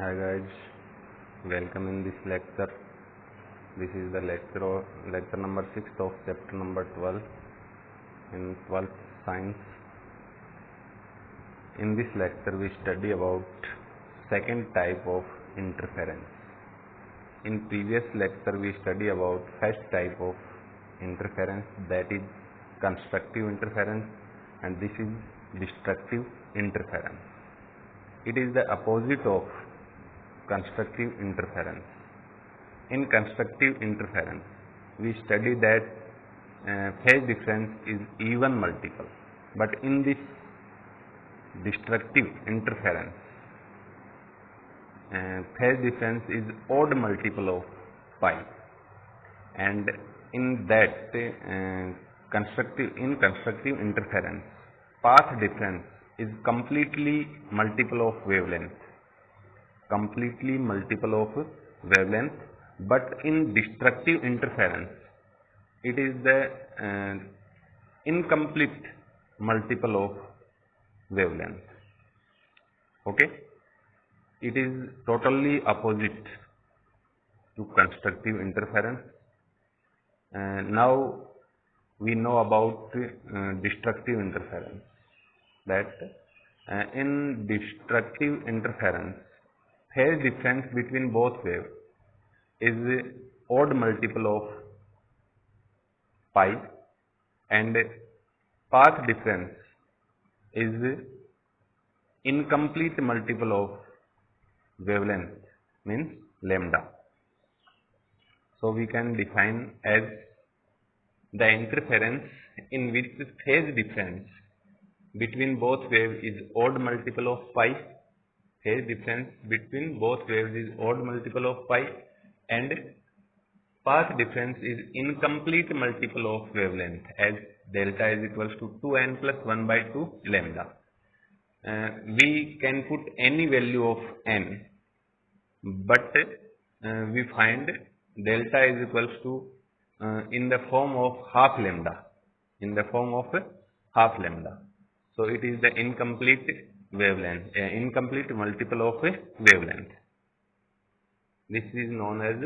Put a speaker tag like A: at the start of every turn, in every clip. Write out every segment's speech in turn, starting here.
A: Hi guys, welcome in this lecture. This is the lecture number 6 of chapter number 12 in 12th science. In this lecture we study about second type of interference. In previous lecture we study about first type of interference, that is constructive interference, and this is destructive interference. It is the opposite of constructive interference. In constructive interference, we study that phase difference is even multiple, but in this destructive interference, phase difference is odd multiple of pi, and in that constructive interference, path difference is completely multiple of wavelength. But in destructive interference, it is the incomplete multiple of wavelength. Okay, it is totally opposite to constructive interference. Now we know about destructive interference, that in destructive interference, phase difference between both waves is odd multiple of pi, and path difference is incomplete multiple of wavelength, means lambda. So we can define as the interference in which phase difference between both waves is odd multiple of pi. Phase difference between both waves is odd multiple of pi, and path difference is incomplete multiple of wavelength, as delta is equals to 2n plus 1 by 2 lambda. We can put any value of n, but we find delta is equals to in the form of half lambda. So it is the incomplete wavelength, incomplete multiple of a wavelength. This is known as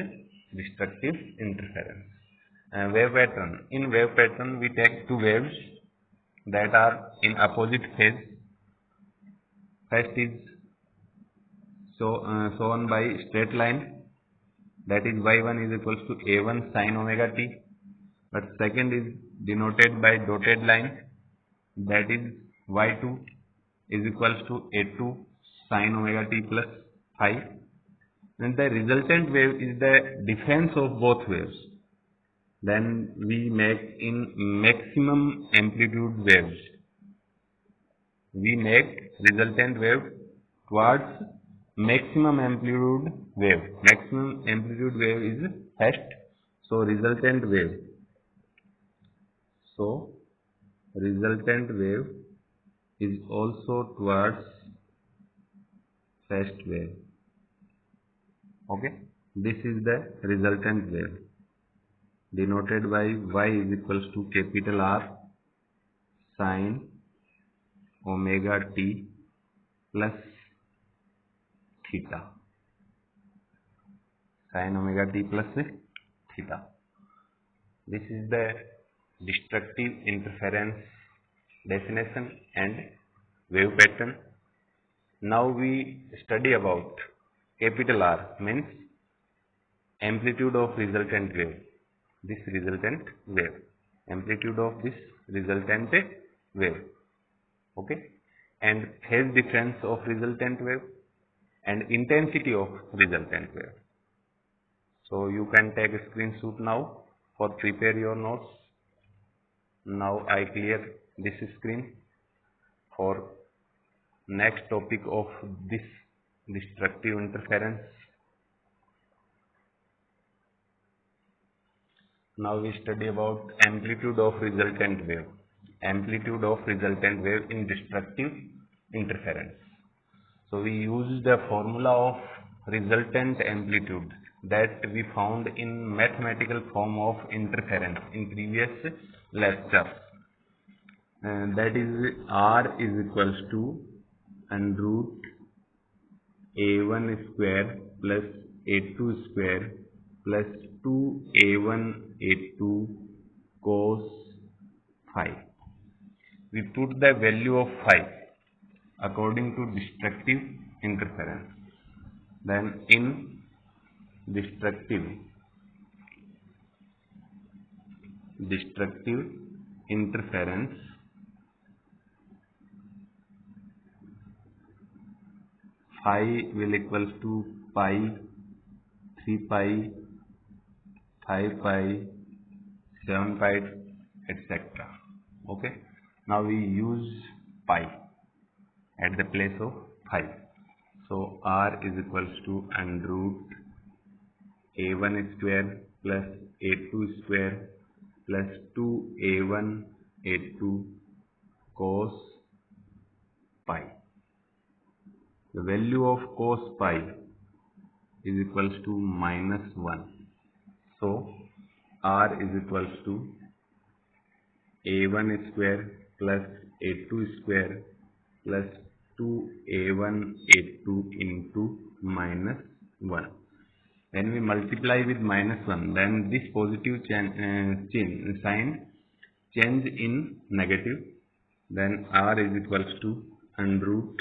A: destructive interference. Wave pattern. In wave pattern, we take two waves that are in opposite phase. First is shown by straight line, that is y1 is equals to a1 sin omega t, but second is denoted by dotted line, that is y2 is equals to a2 sin omega t plus phi. And the resultant wave is the difference of both waves. Then we make in maximum amplitude waves. We make resultant wave towards maximum amplitude wave. Maximum amplitude wave is first. So resultant wave is also towards first wave. Okay, this is the resultant wave, denoted by y is equals to capital R sin omega t plus theta. This is the destructive interference definition and wave pattern. Now we study about capital R, means amplitude of resultant wave. Amplitude of this resultant wave. Okay, and phase difference of resultant wave and intensity of resultant wave. So you can take a screenshot now for prepare your notes. Now I clear this screen for next topic of this destructive interference. Now we study about amplitude of resultant wave. Amplitude of resultant wave in destructive interference. So we use the formula of resultant amplitude that we found in mathematical form of interference in previous lecture. That is R is equals to and root a1 square plus a2 square plus 2a1 a2 cos phi. We put the value of phi according to destructive interference. Then in destructive interference, phi will equals to pi, 3 pi, 5 pi, 7 pi, etc. Okay. Now we use pi at the place of phi. So r is equals to under root a1 square plus a2 square plus 2a1 a2 cos pi. The value of cos pi is equals to -1. So r is equals to a1 square plus a2 square plus 2a1 a2 into -1. When we multiply with -1, then this positive sign change in negative. Then r is equals to under root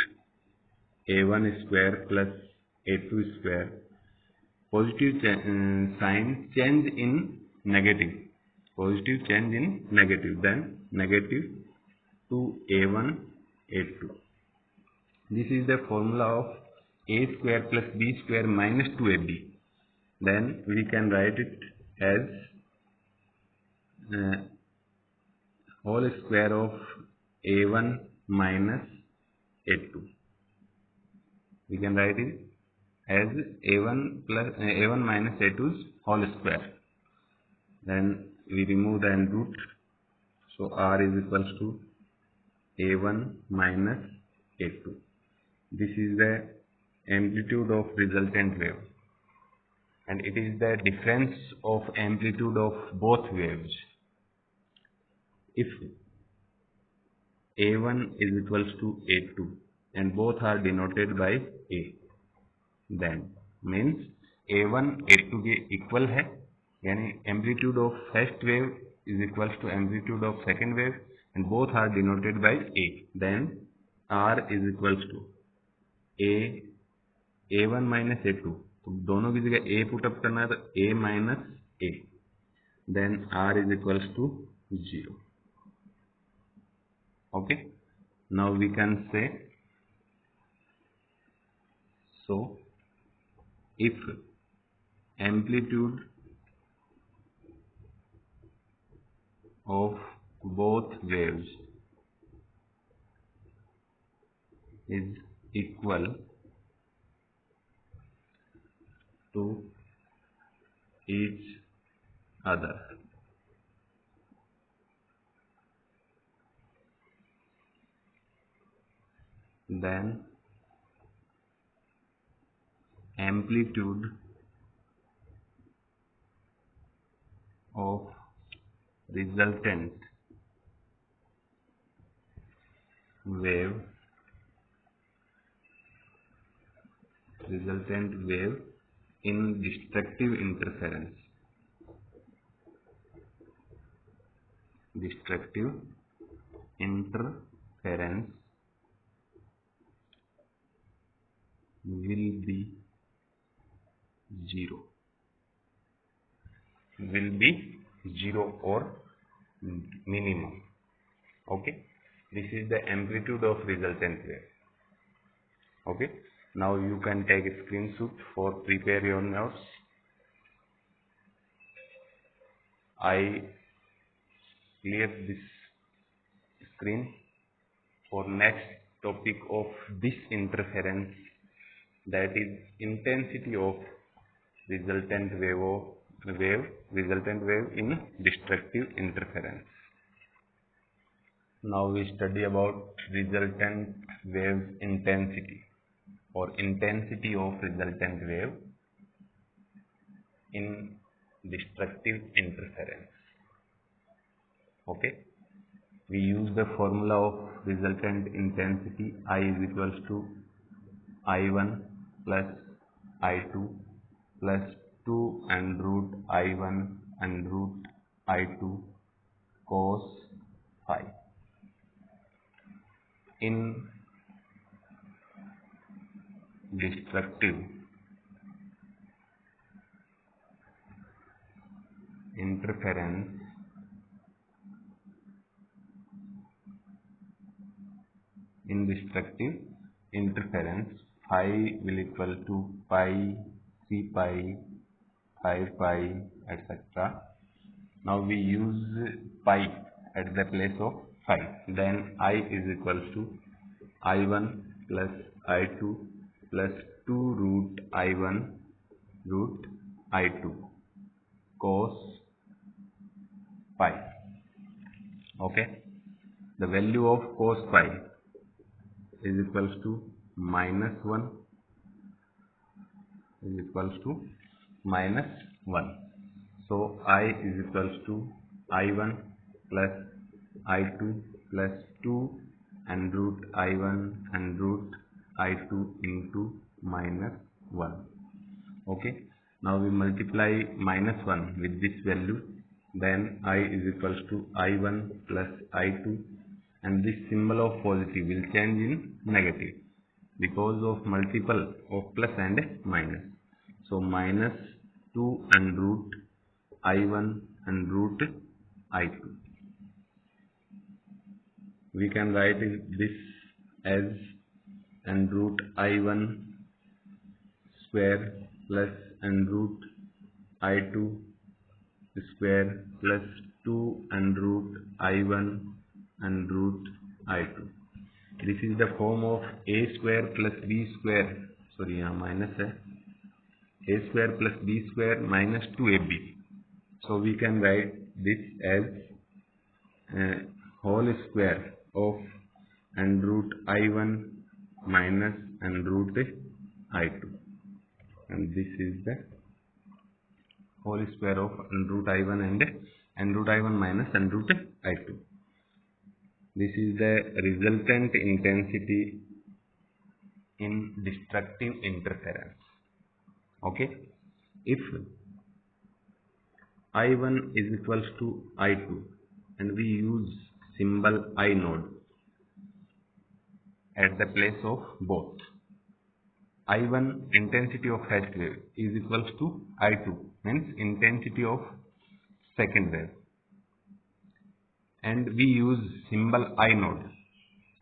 A: a1 square plus a2 square. Positive sign change in negative. Positive change in negative. Then negative 2a1 a2. This is the formula of a square plus b square minus 2ab. Then we can write it as whole square of a1 minus a2. We can write it as a1 minus a2's whole square. Then we remove the end root. So r is equals to a1 minus a2. This is the amplitude of resultant wave, and it is the difference of amplitude of both waves. If a1 is equals to a2 and both are denoted by a, then means a1 a2 के equal है, यानी amplitude of first wave is equals to amplitude of second wave and both are denoted by a. Then r is equals to a1 minus a2. तो दोनों की जगह a put up करना है तो a minus a. Then r is equals to 0. Okay. Now we can say, so if amplitude of both waves is equal to each other, then amplitude of resultant wave in destructive interference will be 0 or minimum. Okay, this is the amplitude of resultant wave. Okay, now you can take a screenshot for prepare your notes. I clear this screen for next topic of this interference, that is intensity of resultant wave in destructive interference. Now we study about resultant wave intensity or intensity of resultant wave in destructive interference. Okay, we use the formula of resultant intensity. I is equals to I1 plus I2 plus 2 and root I1 and root I2 cos phi. In destructive interference, phi will equal to pi, c pi, 5 pi, etc. Now we use pi at the place of phi. Then I is equals to I1 plus I2 plus 2 root I1 root I2 cos pi. Okay. The value of cos pi is equals to minus 1 is equals to minus 1. So I is equals to I1 plus I2 plus 2 and root I1 and root I2 into minus 1. Okay. Now we multiply minus 1 with this value. Then I is equals to I1 plus I2, and this symbol of positive will change in negative because of multiple of plus and minus. So minus 2 and root I1 and root I2. We can write this as and root I1 square plus and root I2 square plus 2 and root I1 and root I2. This is the form of a square plus b square. Sorry, यहाँ minus है. A square plus b square minus 2ab. So we can write this as whole square of and root I1 minus and root I2, and this is the whole square of and root I1 and root I1 minus and root I2. This is the resultant intensity in destructive interference. Okay. If I1 is equals to I2 and we use symbol I node at the place of both, I1 intensity of first wave is equals to I2, means intensity of second wave, and we use symbol I node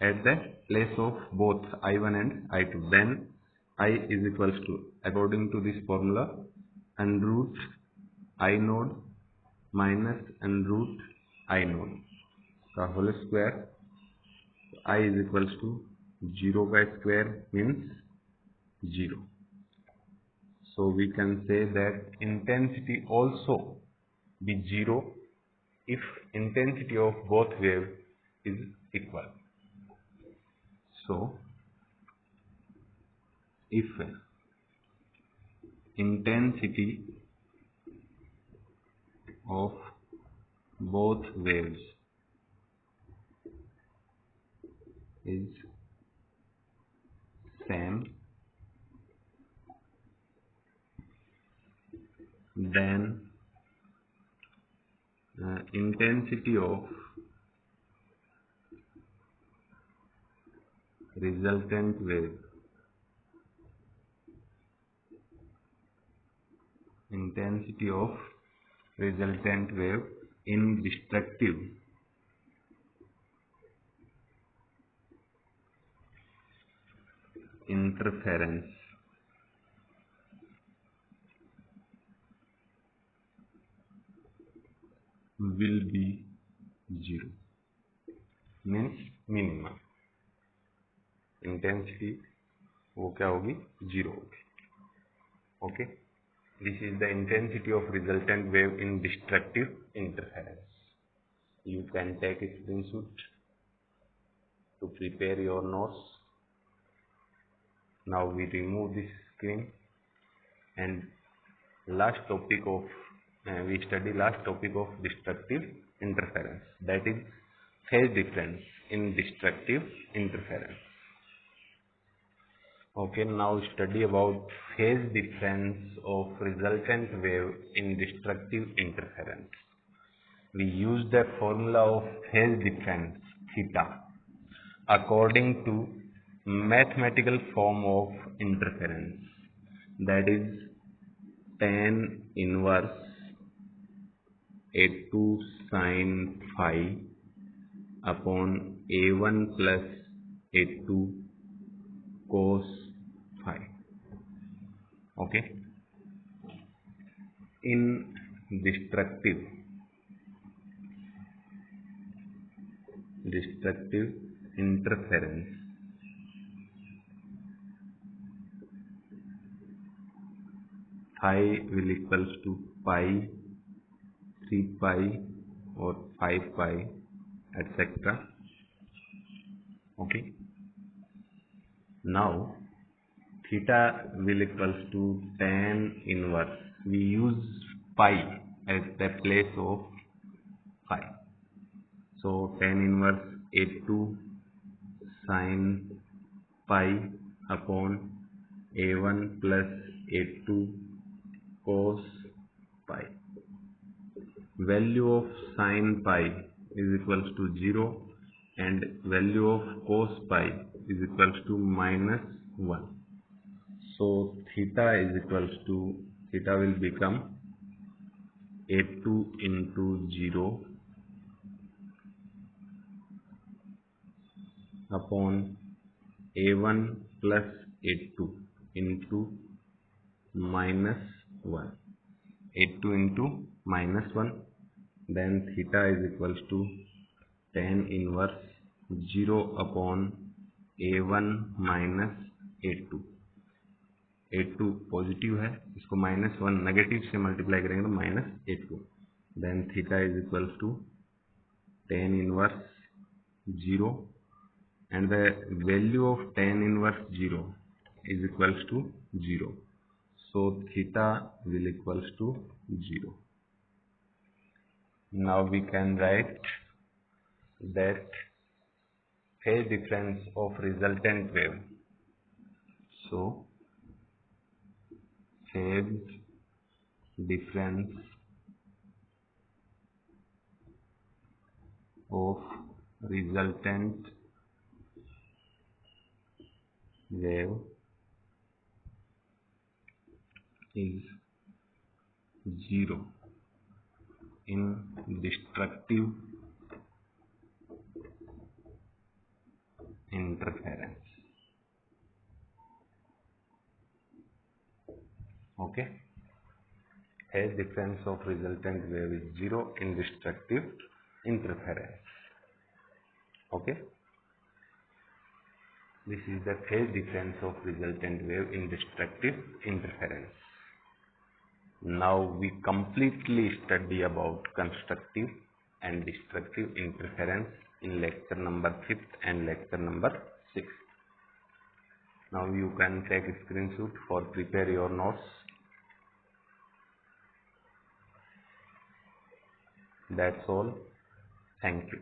A: at the place of both I1 and I2. Then I is equals to, according to this formula, and root I node minus and root I node the whole square. I is equals to 0 by square means 0. So we can say that intensity also be 0 if intensity of both waves is equal. So if intensity of both waves is same, then intensity of resultant wave in destructive interference will be 0, means minimum. Intensity वो क्या होगी, 0 होगी. Okay. This is the intensity of resultant wave in destructive interference. You can take a screenshot to prepare your notes. Now we remove this screen and we study last topic of destructive interference, that is phase difference in destructive interference. Okay, now study about phase difference of resultant wave in destructive interference. We use the formula of phase difference theta according to mathematical form of interference, that is tan inverse A2 sin phi upon A1 plus A2 cos phi. Okay, in destructive interference, phi will equals to pi, 3 pi or 5 pi, etc. Okay, now theta will equals to tan inverse. We use pi as the place of phi. So tan inverse A2 sin pi upon A1 plus A2 cos pi. Value of sin pi is equals to 0 and value of cos pi is equals to -1. So theta will become A2 into 0 upon A1 plus A2 into -1. A2 into -1, then theta is equals to tan inverse 0 upon A1 minus A2. A2 positive है, इसको -1 negative से multiply करेंगे तो -A2. Then theta is equals to tan inverse 0 and the value of tan inverse 0 is equals to 0. So theta will equals to 0. Now we can write that phase difference of resultant wave. So phase difference of resultant wave is 0 in destructive interference. Okay, phase difference of resultant wave is 0 in destructive interference. Okay, this is the phase difference of resultant wave in destructive interference. Now we completely study about constructive and destructive interference in lecture number 5th and lecture number 6th. Now you can take a screenshot for prepare your notes. That's all. Thank you.